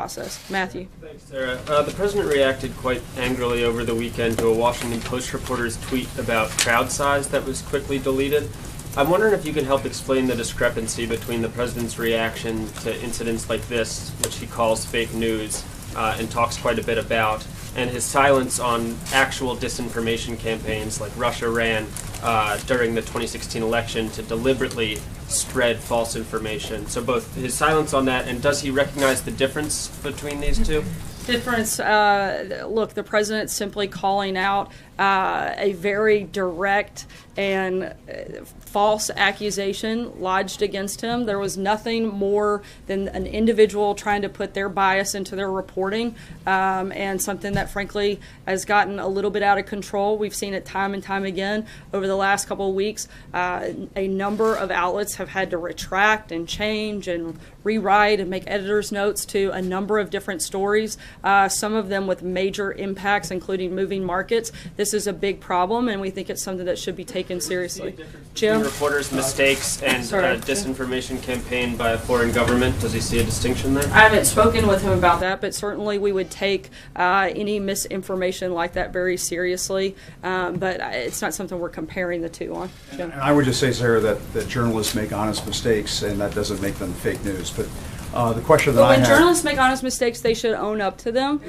process. Matthew. Thanks, Sarah. The president reacted quite angrily over the weekend to a Washington Post reporter's tweet about crowd size that was quickly deleted. I'm wondering if you can help explain the discrepancy between the president's reaction to incidents like this, which he calls fake news and talks quite a bit about, and his silence on actual disinformation campaigns like Russia ran during the 2016 election to deliberately spread false information. So both his silence on that, and does he recognize the difference between these two? Difference, look, the president's simply calling out a very direct and false accusation lodged against him. There was nothing more than an individual trying to put their bias into their reporting, and something that frankly has gotten a little bit out of control. We've seen it time and time again over the last couple of weeks. A number of outlets have had to retract and change and rewrite and make editor's notes to a number of different stories, some of them with major impacts, including moving markets. This is a big problem, and we think it's something that should be taken seriously. Jim? Reporters' mistakes and disinformation campaign by a foreign government. Does he see a distinction there? I haven't spoken with him about that, but certainly we would take any misinformation like that very seriously. But it's not something we're comparing the two on. Jim? And I would just say, Sarah, that journalists make honest mistakes, and that doesn't make them fake news. But the question that I have... When journalists make honest mistakes, they should own up to them.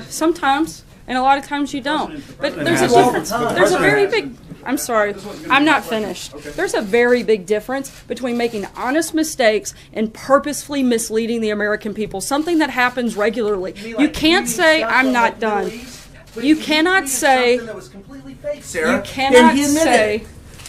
Sometimes, and a lot of times you don't. But there's a difference. There's a very big... I'm sorry, I'm not finished. There's a very big difference between making honest mistakes and purposefully misleading the American people, something that happens regularly. You can't say, I'm not done. You cannot say,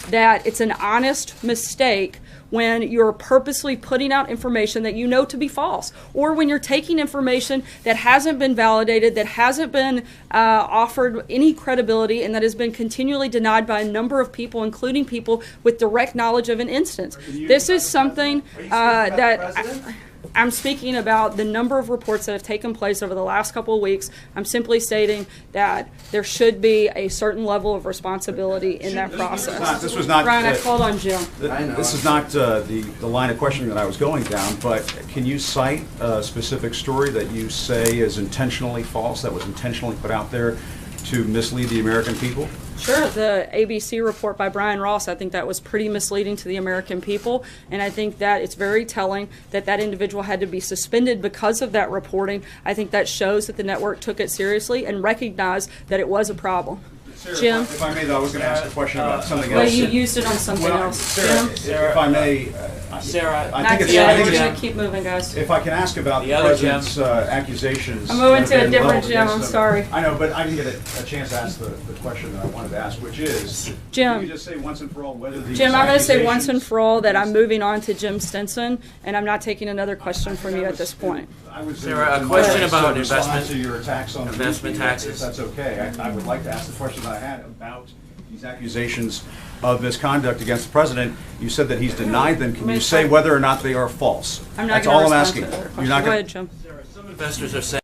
that it's an honest mistake when you're purposely putting out information that you know to be false, or when you're taking information that hasn't been validated, that hasn't been offered any credibility, and that has been continually denied by a number of people, including people with direct knowledge of an instance. This is something that I'm speaking about the number of reports that have taken place over the last couple of weeks. I'm simply stating that there should be a certain level of responsibility in that process. This was not. Brian, I called on Jim. This is not the line of questioning that I was going down, but can you cite a specific story that you say is intentionally false, that was intentionally put out there to mislead the American people? Sure. The ABC report by Brian Ross, I think that was pretty misleading to the American people, and I think that it's very telling that that individual had to be suspended because of that reporting. I think that shows that the network took it seriously and recognized that it was a problem. Sarah, Jim? if I may, though, I was going to ask a question about something Well, else. you used it on something else. Sarah, if I may, Sarah, I think we're it's going to keep moving, guys. if I can ask about the other president's accusations. I'm moving that to have a been different leveled Jim. against I'm him. sorry. I know, but I didn't get a chance to ask the question that I wanted to ask, which is, Jim. can you just say once and for all whether these Jim, I'm going to say once and accusations- for all that I'm moving on to Jim Stinson, and I'm not taking another question from you at this point. Sarah, a question about investment to your attacks on investment taxes. If that's okay. I would like to ask the question that I had about these accusations of misconduct against the president. You said that he's denied them. Can you say whether or not they are false? I'm not That's going all to I'm respond asking. to that You're not question. Go gonna- ahead, Jim. Sarah, some investors are saying